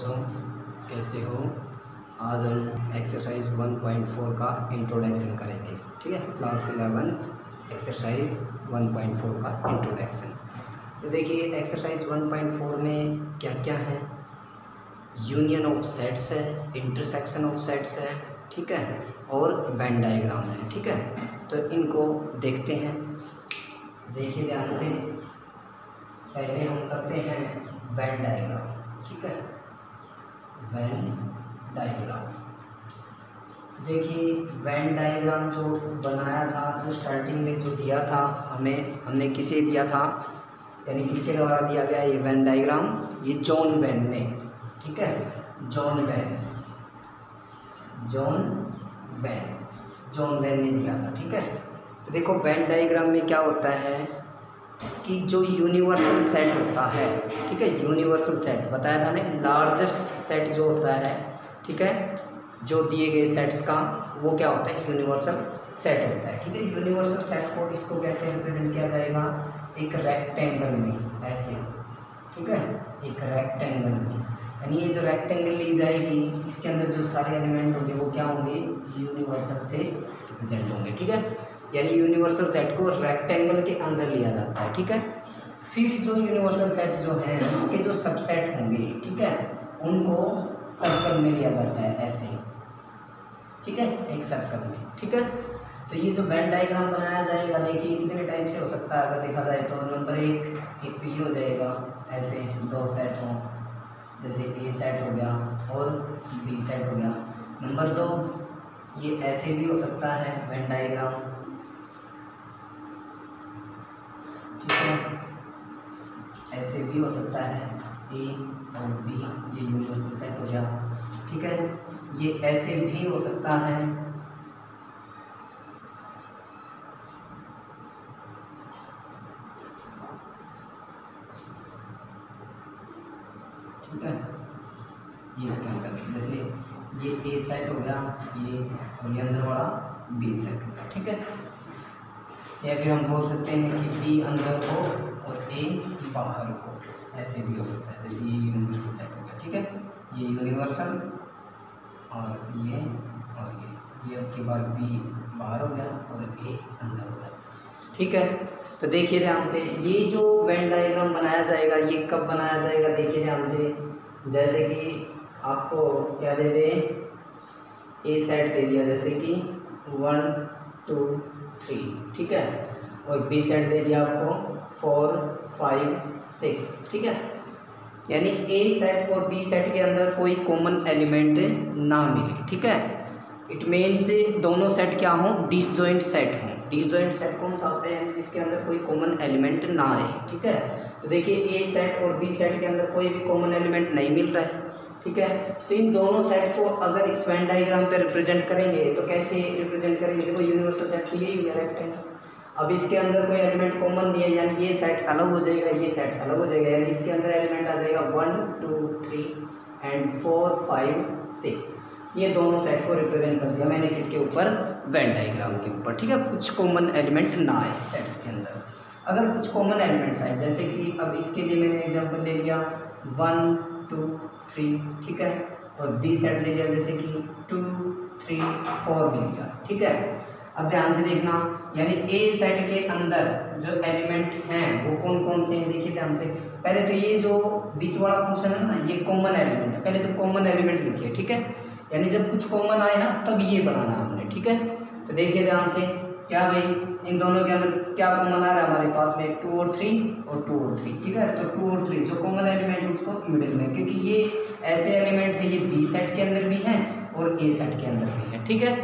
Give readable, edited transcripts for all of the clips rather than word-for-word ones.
बच्चों, कैसे हो। आज हम एक्सरसाइज 1.4 का इंट्रोडक्शन करेंगे। ठीक है, क्लास 11 एक्सरसाइज 1.4 का इंट्रोडक्शन। तो देखिए एक्सरसाइज 1.4 में क्या क्या है। यूनियन ऑफ सेट्स है, इंटरसेक्शन ऑफ सेट्स है, ठीक है, और वेन डायग्राम है। ठीक है, तो इनको देखते हैं। देखिए ध्यान से, पहले हम करते हैं वेन डायग्राम। ठीक है, वेन डायग्राम। देखिए वेन डायग्राम जो बनाया था, जो स्टार्टिंग में जो दिया था हमने किसे दिया था, यानी किसके द्वारा दिया गया ये वेन डायग्राम, ये जॉन वेन ने। ठीक है, जॉन वेन ने दिया था। ठीक है, तो देखो वेन डायग्राम में क्या होता है कि जो यूनिवर्सल सेट होता है, ठीक है, यूनिवर्सल सेट बताया था ना, लार्जेस्ट सेट जो होता है, ठीक है, जो दिए गए सेट्स का वो क्या होता है, यूनिवर्सल सेट होता है। ठीक है, यूनिवर्सल सेट को इसको कैसे रिप्रेजेंट किया जाएगा, एक रेक्टेंगल में ऐसे। ठीक है, एक रेक्टेंगल में, यानी ये जो रेक्टेंगल ली जाएगी इसके अंदर जो सारे एलिमेंट होंगे वो क्या होंगे, यूनिवर्सल से रिप्रेजेंट होंगे। ठीक है, यानी यूनिवर्सल सेट को रेक्टेंगल के अंदर लिया जाता है। ठीक है, फिर जो यूनिवर्सल सेट जो है उसके जो सबसेट होंगे, ठीक है, उनको सर्कल में लिया जाता है ऐसे। ठीक है, एक सर्कल में। ठीक है, तो ये जो वेन डायग्राम बनाया जाएगा, देखिए कितने टाइप से हो सकता है। अगर देखा जाए तो नंबर एक तो ये हो जाएगा ऐसे, दो सेट हों, जैसे ए सेट हो गया और बी सेट हो गया। नंबर दो, ये ऐसे भी हो सकता है वेन डायग्राम। ठीक है, ऐसे भी हो सकता है, ए और बी, ये यूनिवर्सल सेट हो गया। ठीक है, ये ऐसे भी हो सकता है, ठीक है, ये इसके अंदर जैसे ये ए सेट हो गया, ये और ये अंदर वाला बी सेट हो गया। ठीक है, या फिर हम बोल सकते हैं कि बी अंदर हो और ए बाहर हो, ऐसे भी हो सकता है। जैसे ये यूनिवर्सल सेट हो गया। ठीक है, ये यूनिवर्सल और ये अब के बाद बी बाहर हो गया और ए अंदर हो गया। ठीक है, तो देखिए ध्यान से, ये जो वेन डायग्राम बनाया जाएगा ये कब बनाया जाएगा, देखिए ध्यान से। जैसे कि आपको क्या दे दे, ए सेट दे दिया, जैसे कि 1 2 3, ठीक है, और बी सेट दे दिया आपको 4 5 6। ठीक है, यानी ए सेट और बी सेट के अंदर कोई कॉमन एलिमेंट ना मिले। ठीक है, इट मीन्स दोनों सेट क्या हों, डिसजॉइंट सेट हों। डिसजॉइंट सेट कौन सा होता है, जिसके अंदर कोई कॉमन एलिमेंट ना आए। ठीक है, तो देखिए ए सेट और बी सेट के अंदर कोई भी कॉमन एलिमेंट नहीं मिल रहा है। ठीक है, तो इन दोनों सेट को अगर इस वेन डायग्राम पे रिप्रेजेंट करेंगे तो कैसे रिप्रेजेंट करेंगे, देखो यूनिवर्सल सेट तो यही हुआ रेक्टेंगल। अब इसके अंदर कोई एलिमेंट कॉमन नहीं है, यानी ये सेट अलग हो जाएगा, ये सेट अलग हो जाएगा, यानी इसके अंदर एलिमेंट आ जाएगा 1 2 3 एंड 4 5 6। ये दोनों सेट को रिप्रेजेंट कर दिया मैंने किसके ऊपर, वेन डायग्राम के ऊपर। ठीक है, कुछ कॉमन एलिमेंट ना आए सेट्स के अंदर। अगर कुछ कॉमन एलिमेंट्स आए, जैसे कि अब इसके लिए मैंने एग्जांपल ले लिया 1 2 3, ठीक है, और बी सेट ले लिया जैसे कि 2 3 4 ले लिया। ठीक है, अब ध्यान से देखना, यानी ए सेट के अंदर जो एलिमेंट हैं वो कौन कौन से हैं, देखिए ध्यान से। पहले तो ये जो बीच वाला पोर्शन है ना, ये कॉमन एलिमेंट है, पहले तो कॉमन एलिमेंट लिखिए। ठीक है, यानी जब कुछ कॉमन आए ना तब ये बनाना है हमने। ठीक है, तो देखिए ध्यान से, क्या भाई इन दोनों के अंदर क्या कॉमन आ रहा है हमारे पास में, 2 और 3 और 2 और 3। ठीक है, तो 2 और 3 जो कॉमन एलिमेंट है उसको मिडिल में, क्योंकि ये ऐसे एलिमेंट है, ये बी सेट के अंदर भी हैं और ए सेट के अंदर भी है। ठीक है,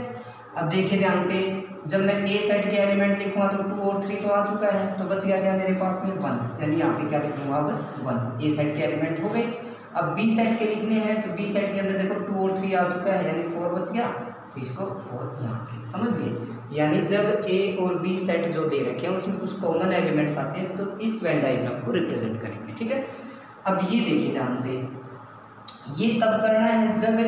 अब देखिए ध्यान से, जब मैं ए सेट के एलिमेंट लिखूँगा तो 2 और 3 तो आ चुका है, तो बच गया क्या मेरे पास में 1, यानी यहाँ पे क्या लिखूँगा अब 1, ए सेट के एलिमेंट हो गए। अब बी सेट के लिखने हैं तो बी सेट के अंदर देखो 2 और 3 आ चुका है, यानी 4 बच गया, तो इसको 4 यहाँ पे, समझ गए। यानी जब ए और बी सेट जो दे रखे हैं उसमें कुछ कॉमन एलिमेंट्स आते हैं तो इस वेन डायग्राम को रिप्रेजेंट करेंगे। ठीक है, अब ये देखिए ध्यान से, ये तब करना है जब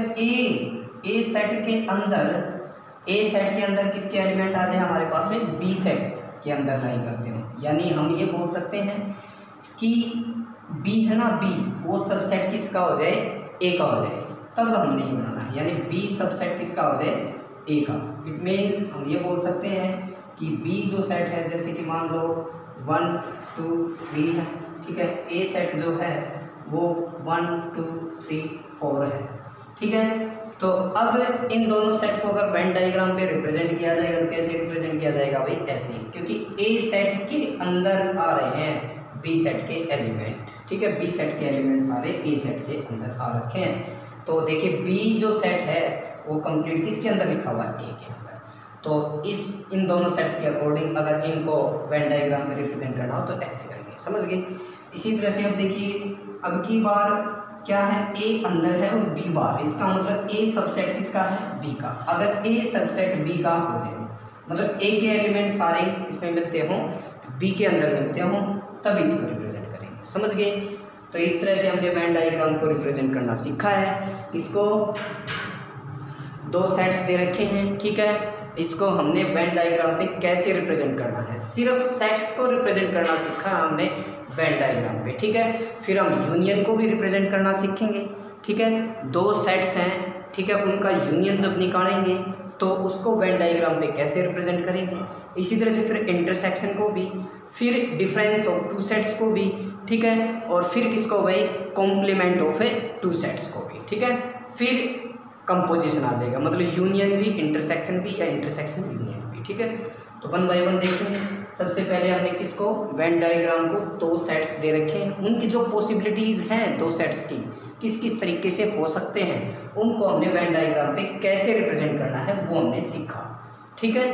ए सेट के अंदर किसके एलिमेंट आ जाए हमारे पास में, बी सेट के अंदर लाई करते हो। यानी हम ये बोल सकते हैं कि बी है ना, बी वो सबसेट किसका हो जाए, ए का हो जाए, तब हमने ये बनाना है, यानी बी सबसेट किसका हो जाए, ए का। इट मीन्स हम ये बोल सकते हैं कि बी जो सेट है, जैसे कि मान लो 1 2 3 है, ठीक है, ए सेट जो है वो 1 2 3 4 है, ठीक है। तो अब इन दोनों सेट को अगर वेन डायग्राम पे रिप्रेजेंट किया जाएगा तो कैसे रिप्रेजेंट किया जाएगा भाई, ऐसे ही, क्योंकि ए सेट के अंदर आ रहे हैं बी सेट के एलिमेंट, ठीक है, बी सेट के एलिमेंट सारे ए सेट के अंदर आ रखे हैं। तो देखिए बी जो सेट है वो कंप्लीट किसके अंदर लिखा हुआ है, ए के अंदर। तो इन दोनों सेट्स के अकॉर्डिंग अगर इनको वेन डायग्राम पे रिप्रेजेंट करना हो तो ऐसे करेंगे, समझ गए। इसी तरह से अब देखिए अब की बार क्या है, ए अंदर है और बी बाहर, इसका मतलब ए सबसेट किसका है, बी का। अगर ए सबसेट बी का हो जाए, मतलब ए के एलिमेंट सारे इसमें मिलते हों, बी के अंदर मिलते हों, तब इसको रिप्रेजेंट करेंगे, समझ गए। तो इस तरह से हमने वेन डायग्राम को रिप्रेजेंट करना सीखा है। इसको दो सेट्स दे रखे हैं, ठीक है, इसको हमने वेन डायग्राम पे कैसे रिप्रेजेंट करना है, सिर्फ सेट्स को रिप्रेजेंट करना सीखा हमने वेन डायग्राम पे, ठीक है। फिर हम यूनियन को भी रिप्रेजेंट करना सीखेंगे, ठीक है। दो सेट्स हैं, ठीक है, उनका यूनियन जब निकालेंगे तो उसको वेन डायग्राम पे कैसे रिप्रेजेंट करेंगे। इसी तरह से फिर इंटरसेक्शन को भी, फिर डिफरेंस ऑफ टू सेट्स को भी, ठीक है, और फिर किसको भाई, complement of a two sets को भी, ठीक है। फिर कंपोजिशन आ जाएगा, मतलब यूनियन भी, इंटरसेक्शन भी, या इंटरसेक्शन यूनियन भी, ठीक है। तो 1 बाय 1 देखेंगे। सबसे पहले हमने किसको, वेन डायग्राम को दो सेट्स दे रखे हैं, उनकी जो पॉसिबिलिटीज़ हैं दो सेट्स की, किस किस तरीके से हो सकते हैं, उनको हमने वेन डायग्राम पे कैसे रिप्रेजेंट करना है वो हमने सीखा, ठीक है।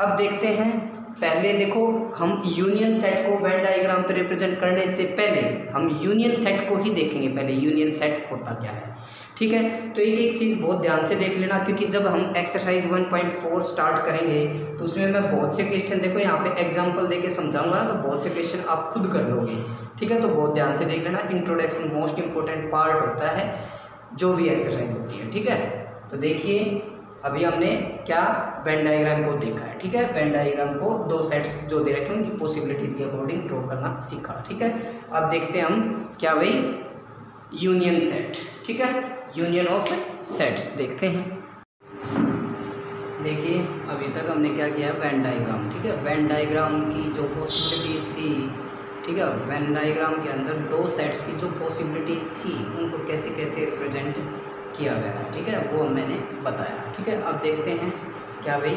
अब देखते हैं, पहले देखो हम यूनियन सेट को वेन डायग्राम पे रिप्रेजेंट करने से पहले हम यूनियन सेट को ही देखेंगे, पहले यूनियन सेट होता क्या है, ठीक है। तो एक चीज़ बहुत ध्यान से देख लेना, क्योंकि जब हम एक्सरसाइज 1.4 स्टार्ट करेंगे तो उसमें मैं बहुत से क्वेश्चन, देखो यहाँ पे एग्जांपल देके समझाऊंगा, तो बहुत से क्वेश्चन आप खुद कर लोगे, ठीक है। तो बहुत ध्यान से देख लेना, इंट्रोडक्शन मोस्ट इंपॉर्टेंट पार्ट होता है जो भी एक्सरसाइज होती है, ठीक है। तो देखिए अभी हमने क्या वेन डायग्राम को देखा है, ठीक है। वेन डायग्राम को दो सेट्स जो दे रखे हैं उनकी पॉसिबिलिटीज़ के अकॉर्डिंग ड्रॉ करना सीखा, ठीक है। अब देखते हैं हम क्या भाई, यूनियन सेट, ठीक है, यूनियन ऑफ सेट्स देखते हैं। देखिए अभी तक हमने क्या किया, वेन डायग्राम, ठीक है। वेन डायग्राम की जो पॉसिबिलिटीज़ थी, ठीक है, वेन डायग्राम के अंदर दो सेट्स की जो पॉसिबिलिटीज़ थी उनको कैसे कैसे रिप्रेजेंट किया गया है, ठीक है, वो मैंने बताया, ठीक है। अब देखते हैं क्या भाई,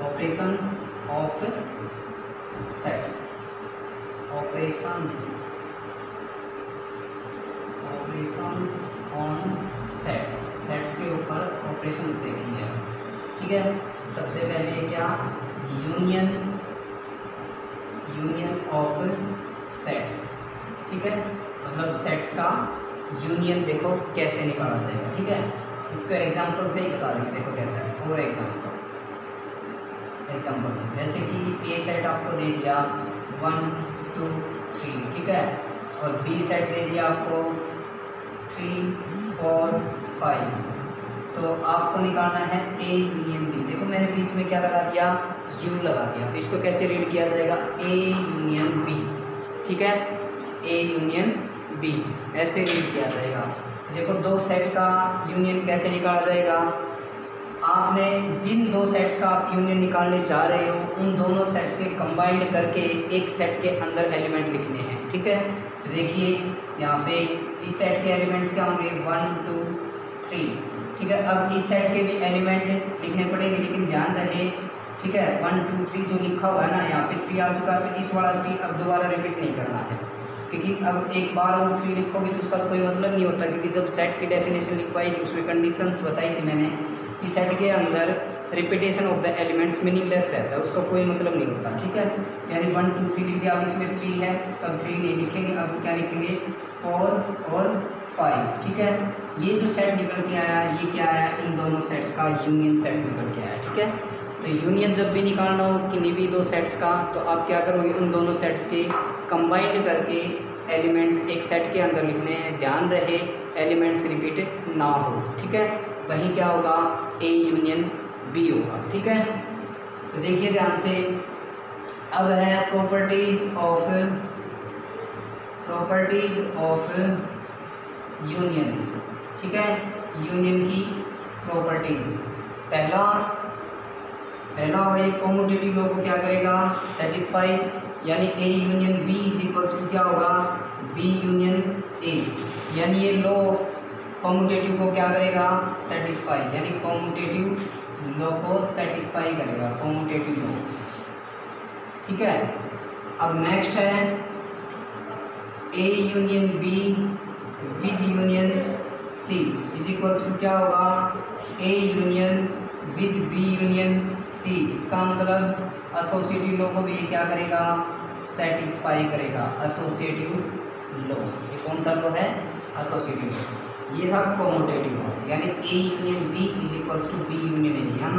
operations of sets, operations on sets, sets के ऊपर ऑपरेशंस देखेंगे, ठीक है। सबसे पहले क्या, यूनियन ऑफ सेट्स, ठीक है, मतलब सेट्स का यूनियन देखो कैसे निकाला जाएगा, ठीक है। इसको एग्जांपल से ही बता देंगे, देखो कैसे, फॉर एग्जांपल से, जैसे कि ए सेट आपको दे दिया 1 2 3, ठीक है, और बी सेट दे दिया आपको 3 4 5, तो आपको निकालना है ए यूनियन बी। देखो मैंने बीच में क्या लगा दिया, यू लगा दिया, तो इसको कैसे रीड किया जाएगा, ए यूनियन बी, ठीक है, ए यूनियन बी ऐसे रीड किया जाएगा। देखो दो सेट का यूनियन कैसे निकाला जाएगा, आपने जिन दो सेट्स का आप यूनियन निकालने जा रहे हो उन दोनों सेट्स के कंबाइंड करके एक सेट के अंदर एलिमेंट लिखने हैं, ठीक है। तो देखिए यहाँ पे इस सेट के एलिमेंट्स क्या होंगे, 1 2 3, ठीक है। अब इस सेट के भी एलिमेंट लिखने पड़ेंगे, लेकिन ध्यान रहे, ठीक है, 1 2 3 जो लिखा हुआ है ना, यहाँ पे 3 आ चुका है, तो इस वाला 3 अब दोबारा रिपीट नहीं करना है, क्योंकि अब एक बार और 3 लिखोगे तो उसका तो कोई मतलब नहीं होता, क्योंकि जब सेट की डेफिनेशन लिखवाई थी उसमें कंडीशंस बताई थी मैंने कि सेट के अंदर repetition of the elements meaningless रहता है, उसका कोई मतलब नहीं होता, ठीक है। यानी 1 2 3 लिख दिया, अब इसमें 3 है तो अब 3 नहीं लिखेंगे, अब क्या लिखेंगे 4 और 5, ठीक है। ये जो सेट निकल के आया, ये क्या आया, इन दोनों सेट्स का यूनियन सेट निकल के आया, ठीक है। तो यूनियन जब भी निकालना हो किन्हीं भी दो सेट्स का, तो आप क्या करोगे, उन दोनों सेट्स के कंबाइंड करके एलिमेंट्स एक सेट के अंदर लिखने हैं, ध्यान रहे एलिमेंट्स रिपीट ना हो, ठीक है। वहीं क्या होगा, ए यूनियन बी होगा, ठीक है। तो देखिए ध्यान से, अब है प्रॉपर्टीज ऑफ यूनियन, ठीक है, यूनियन की प्रॉपर्टीज। पहला होगा ये कॉम्यूटेटिव लॉ को क्या करेगा, सेटिस्फाई, यानी A union B is equals to क्या होगा, बी यूनियन ए, यानी ये लॉ ऑफ कॉम्यूटेटिव को क्या करेगा, सेटिस्फाई, यानी कॉम्यूटेटिव लॉ को सेटिस्फाई करेगा, कॉम्यूटेटिव लॉ, ठीक है। अब नेक्स्ट है A union B with union C is equals to क्या होगा, A union with B union C. इसका मतलब एसोसिएटिव लॉ को भी ये क्या करेगा, सेटिस्फाई करेगा, एसोसिएटिव लॉ। ये कौन सा लॉ है, एसोसिएटिव लॉ। ये था कॉम्यूटेटिव लॉ, यानी A union B is equals to B union A, या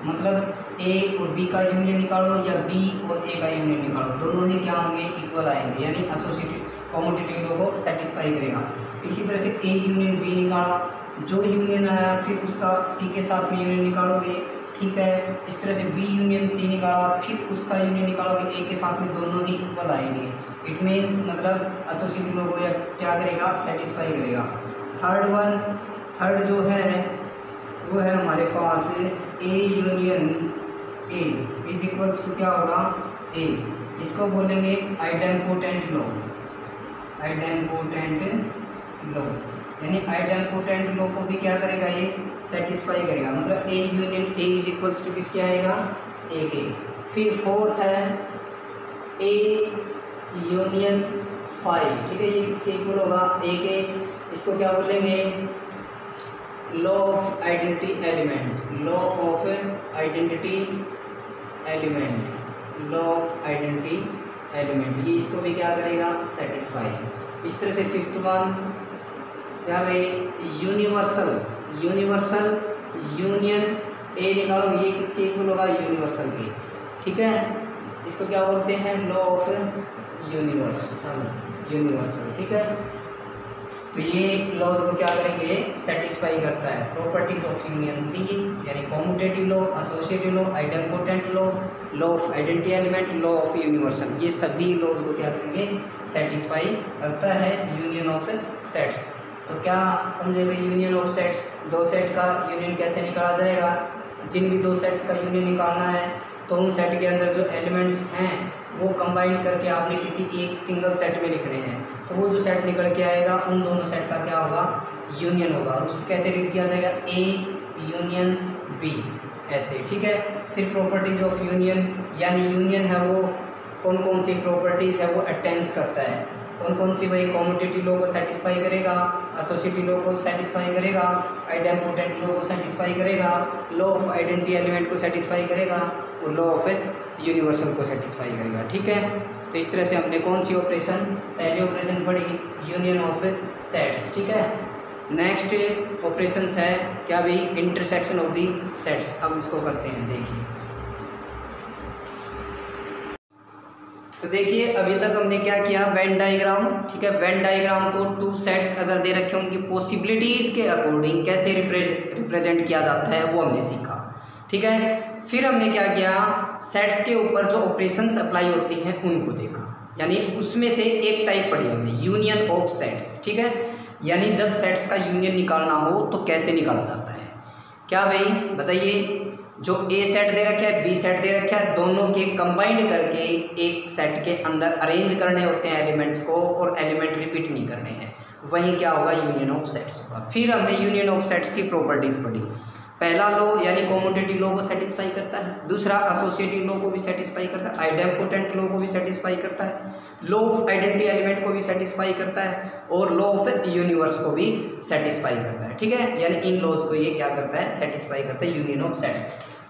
मतलब ए और बी का यूनियन निकालो या बी और ए का यूनियन निकालो, दोनों ही क्या होंगे, इक्वल आएंगे, यानी एसोसिएटिव कॉम्यूटेटिव लॉ को सेटिस्फाई करेगा। इसी तरह से ए यूनियन बी निकाला, जो यूनियन आया फिर उसका सी के साथ में यूनियन निकालोगे, ठीक है। इस तरह से बी यूनियन सी निकाला, फिर उसका यूनियन निकालोगे ए के साथ में, दोनों ही इक्वल आएंगे। इट मीन्स मतलब एसोसिएटिव लॉ को क्या करेगा, सेटिस्फाई करेगा। थर्ड जो है वो है हमारे पास A union A is equals to क्या होगा, ए, इसको बोलेंगे आइडेम्पोटेंट लॉ, आइडेम्पोटेंट लॉ, यानी आइडेम्पोटेंट लॉ को भी क्या करेगा, ये सेटिस्फाई करेगा, मतलब A union A is equals to किसके आएगा, ए के। फिर फोर्थ है ए यूनियन फाई, ठीक है, ये किसके इक्वल होगा, ए के। इसको क्या बोलेंगे, law of identity element, law of identity element, law of identity element, ये इसको भी क्या करेगा, सेटिस्फाई। इस तरह से फिफ्थ वन क्या भाई, यूनिवर्सल यूनियन ए निकालो, ये किसके इक्वल होगा, यूनिवर्सल के, ठीक है। इसको क्या बोलते हैं, लॉ ऑफ यूनिवर्सल, ठीक है। तो ये लॉज को क्या करेंगे, सेटिस्फाई करता है। प्रॉपर्टीज ऑफ यूनियंस थी, यानी commutative law, associative law, idempotent law, law of identity element, law of universal, ये सभी लॉज को क्या करेंगे, सेटिस्फाई करता है यूनियन ऑफ सेट्स। तो क्या समझे भाई, यूनियन ऑफ सेट्स, दो सेट का यूनियन कैसे निकाला जाएगा, जिन भी दो सेट्स का यूनियन निकालना है तो उन सेट के अंदर जो एलिमेंट्स हैं वो कंबाइन करके आपने किसी एक सिंगल सेट में लिखने हैं, तो वो जो सेट निकल के आएगा उन दोनों सेट का क्या होगा, यूनियन होगा। और उसको कैसे रीड किया जाएगा, ए यूनियन बी, ऐसे, ठीक है। फिर प्रॉपर्टीज ऑफ यूनियन, यानी यूनियन है वो कौन कौन सी प्रॉपर्टीज़ है वो अटेंस करता है, कौन कौन सी, भाई कॉम्यूटेटिव लॉ को सेटिस्फाई करेगा, एसोसिएटिव लॉ को सेटिस्फाई करेगा, आइडेम्पोटेंट लॉ को सेटिस्फाई करेगा, लॉ ऑफ आइडेंटिटी एलिमेंट को सेटिस्फाई करेगा और लॉ ऑफ यूनिवर्सल को सेटिस्फाई करेगा, ठीक है। तो इस तरह से हमने कौन सी ऑपरेशन, पहली ऑपरेशन पढ़ी यूनियन ऑफ सेट्स, ठीक है। नेक्स्ट ऑपरेशंस है क्या भाई, इंटरसेक्शन ऑफ दी सेट्स। अब उसको करते हैं, देखिए। तो देखिए अभी तक हमने क्या किया, वेन डायग्राम, ठीक है। वेन डायग्राम को टू सेट्स अगर दे रखे उनकी पॉसिबिलिटीज़ के अकॉर्डिंग कैसे रिप्रेजेंट किया जाता है वो हमने सीखा, ठीक है। फिर हमने क्या किया, सेट्स के ऊपर जो ऑपरेशंस अप्लाई होती हैं उनको देखा, यानी उसमें से एक टाइप पढ़ी हमने, यूनियन ऑफ सेट्स, ठीक है। यानी जब सेट्स का यूनियन निकालना हो तो कैसे निकाला जाता है, क्या भाई बताइए। जो ए सेट दे रखा है, बी सेट दे रखा है, दोनों के कंबाइंड करके एक सेट के अंदर अरेंज करने होते हैं एलिमेंट्स को, और एलिमेंट रिपीट नहीं करने हैं, वही क्या होगा, यूनियन ऑफ सेट्स होगा। फिर हमने यूनियन ऑफ सेट्स की प्रॉपर्टीज़ पढ़ी। पहला लॉ यानी कॉम्यूटेटिव लॉ को सेटिस्फाई करता है, दूसरा एसोसिएटिव लॉ को भी सेटिस्फाई करता है, आइडेम्पोटेंट लॉ को भी सेटिस्फाई करता है, लॉ ऑफ आइडेंटिटी एलिमेंट को भी सेटिस्फाई करता है, और लॉ ऑफ यूनिवर्स को भी सेटिस्फाई करता है, ठीक है। यानी इन लॉज को ये क्या करता है, सेटिस्फाई करता है, यूनियन ऑफ सेट्स।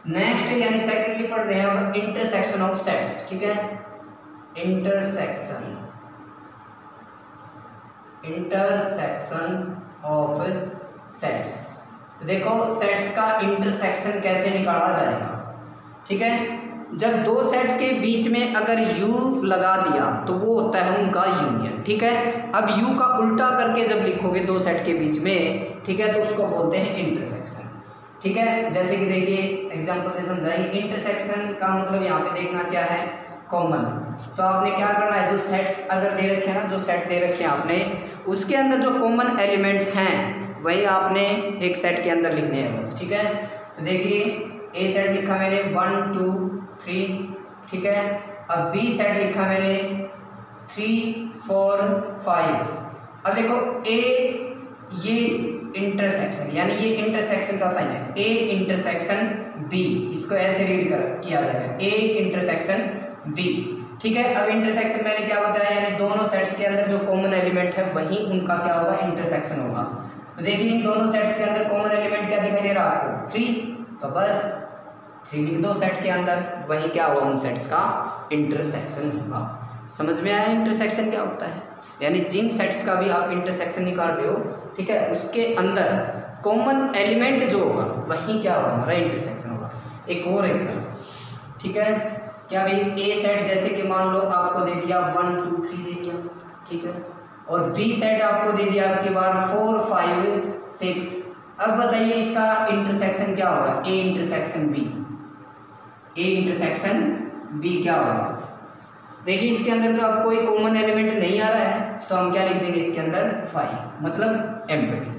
नेक्स्ट यानी सेकेंडली पढ़ रहे हैं हम इंटरसेक्शन ऑफ सेट्स, ठीक है। Intersection of sets. तो देखो सेट्स का इंटरसेक्शन कैसे निकाला जाएगा, ठीक है। जब दो सेट के बीच में अगर U लगा दिया तो वो होता है उनका यूनियन, ठीक है। अब U का उल्टा करके जब लिखोगे दो सेट के बीच में, ठीक है, तो उसको बोलते हैं इंटरसेक्शन, ठीक है। जैसे कि देखिए एग्जांपल से समझाएंगे। इंटरसेक्शन का मतलब यहाँ पे देखना क्या है, कॉमन। तो आपने क्या करना है, जो सेट्स अगर दे रखे हैं ना, जो सेट दे रखे हैं आपने, उसके अंदर जो कॉमन एलिमेंट्स हैं वही आपने एक सेट के अंदर लिखने हैं बस, ठीक है। तो देखिए ए सेट लिखा मैंने 1 2 3, ठीक है। अब बी सेट लिखा मैंने 3 4 5। अब देखो ए, ये इंटरसेक्शन, यानी ये इंटरसेक्शन का साइन है, ए इंटरसेक्शन बी, इसको ऐसे रीड किया जाएगा, ए इंटरसेक्शन बी, ठीक है। अब इंटरसेक्शन मैंने क्या बताया, यानी दोनों सेट्स के अंदर जो कॉमन एलिमेंट है वही उनका क्या होगा, इंटरसेक्शन होगा। तो देखिए इन दोनों सेट्स के अंदर कॉमन एलिमेंट क्या दिखाई दे रहा है आपको, 3, तो बस 3 लिख दो सेट के अंदर, वही क्या होगा, उन सेट्स का इंटरसेक्शन होगा। समझ में आया इंटरसेक्शन क्या होता है, यानी जिन सेट्स का भी आप इंटरसेक्शन निकाल रहे हो, ठीक है, उसके अंदर कॉमन एलिमेंट जो होगा वही क्या होगा, हमारा इंटरसेक्शन होगा। एक और एग्जाम्पल, ठीक है, क्या भाई ए सेट जैसे कि मान लो आपको दे दिया 1 2 3 दे दिया, ठीक है, और बी सेट आपको दे दिया आपके बाद 4 5 6। अब बताइए इसका इंटरसेक्शन क्या होगा, A intersection B, A intersection B क्या होगा। देखिए इसके अंदर तो अब कोई कॉमन एलिमेंट नहीं आ रहा है, तो हम क्या लिख देंगे इसके अंदर 5, मतलब एम्प्टी,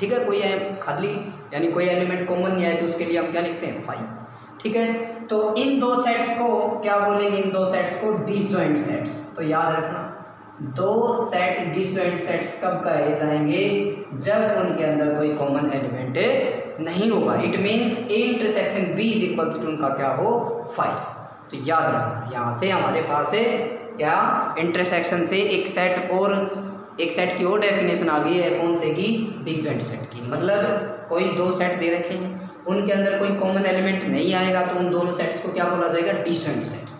ठीक है, कोई खाली यानी कोई एलिमेंट कॉमन नहीं आए तो उसके लिए हम क्या लिखते हैं 5, ठीक है। तो इन दो सेट्स को क्या बोलेंगे, इन दो सेट्स को डिसजॉइंट सेट्स। तो याद रखना, दो सेट डिसजॉइंट सेट्स कब कहे जाएंगे, जब उनके अंदर कोई कॉमन एलिमेंट नहीं होगा। It means A intersection B is equals to उनका क्या हो, 5। तो याद रखना, यहाँ से हमारे पास है क्या, इंटरसेक्शन से एक सेट और एक सेट की और डेफिनेशन आ गई है, कौन से की, डिसजॉइंट सेट की। मतलब कोई दो सेट दे रखे हैं, उनके अंदर कोई कॉमन एलिमेंट नहीं आएगा तो उन दोनों सेट्स को क्या बोला जाएगा, डिसजॉइंट सेट्स,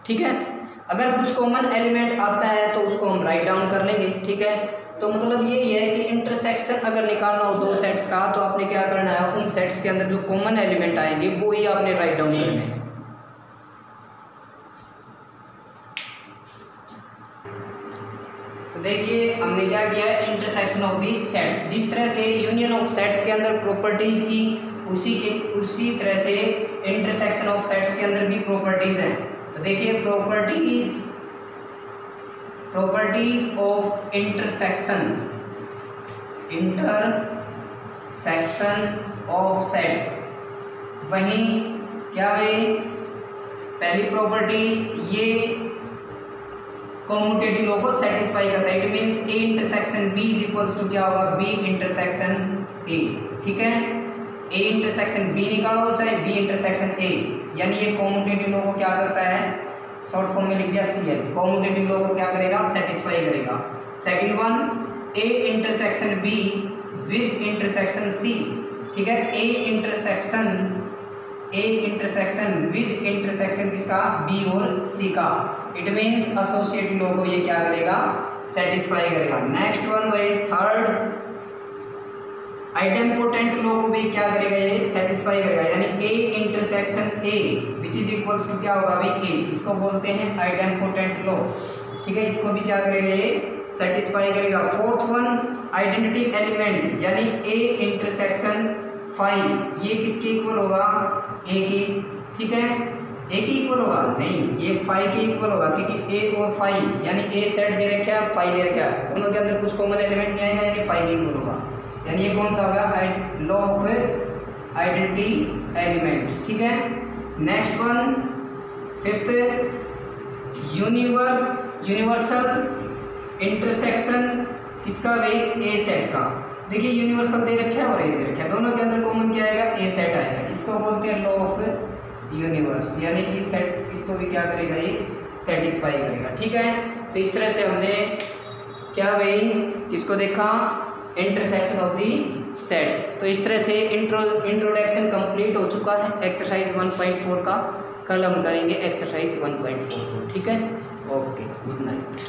ठीक है। अगर कुछ कॉमन एलिमेंट आता है तो उसको हम राइट डाउन कर लेंगे, ठीक है। तो मतलब यही है कि इंटरसेक्शन अगर निकालना हो दो सेट्स का, तो आपने क्या करना है, उन सेट्स के अंदर जो कॉमन एलिमेंट आएंगे वो ही आपने राइट डाउन करने हैं। तो देखिए हमने क्या किया, इंटरसेक्शन ऑफ दी सेट्स। जिस तरह से यूनियन ऑफ सेट्स के अंदर प्रॉपर्टीज थी, उसी तरह से इंटरसेक्शन ऑफ सेट्स के अंदर भी प्रॉपर्टीज हैं। तो देखिए properties of intersection of sets, वहीं क्या है, पहली प्रॉपर्टी ये कॉम्यूटेटिव लॉ को सेटिस्फाई करता है। It means A intersection B is equals to क्या होगा, बी इंटरसेक्शन ए, ठीक है। ए इंटरसेक्शन बी निकालो चाहे बी इंटरसेक्शन ए, यानी ये कॉम्यूटेटिव लॉ को क्या करता है, शॉर्ट फॉर्म में लिख दिया सीएल, कॉम्यूटेटिव लॉ को क्या करेगा, सेटिस्फाई करेगा। Second one, A intersection B with intersection C, ठीक है, ए इंटरसेक्शन विद इंटरसेक्शन किसका, बी और सी का। इट मीन्स एसोसिएटिव लॉ को ये क्या करेगा, सेटिस्फाई करेगा। नेक्स्ट वन वही थर्ड, आइडेम्पोटेंट लॉ को भी क्या करेगा, ये सेटिस्फाई करेगा, यानी A intersection A which is equals to क्या होगा, अभी ए, इसको बोलते हैं आइडेम्पोटेंट लॉ, ठीक है, इसको भी क्या करेगा, ये सेटिस्फाई करेगा। फोर्थ वन, आइडेंटिटी एलिमेंट, यानी ए इंटरसेक्शन 5, ये किसके इक्वल होगा, ए के, ठीक है, ए के इक्वल होगा नहीं, ये 5 के इक्वल होगा, क्योंकि ए और 5 यानी ए सेट दे रखा है, 5 दे रखा है, दोनों के अंदर कुछ कॉमन एलिमेंट नहीं आएगा, यानी 5 के इक्वल होगा, यानी ये कौन सा होगा, लॉ ऑफ आइडेंटिटी एलिमेंट, ठीक है। Next one, fifth, universal intersection किसका भाई, ए सेट का। देखिए यूनिवर्सल दे रखा है और ए दे रखा है, दोनों के अंदर कॉमन क्या आएगा, ए सेट आएगा, इसको बोलते हैं लॉ ऑफ यूनिवर्स, यानी इस सेट, इसको भी क्या करेगा, ये सेटिस्फाई करेगा, ठीक है। तो इस तरह से हमने क्या भाई किसको देखा, इंटरसेक्शन ऑफ दी सेट्स। तो इस तरह से इंट्रोडक्शन कंप्लीट हो चुका है एक्सरसाइज 1.4 का। कल हम करेंगे एक्सरसाइज 1.4, ठीक है। Okay, good night.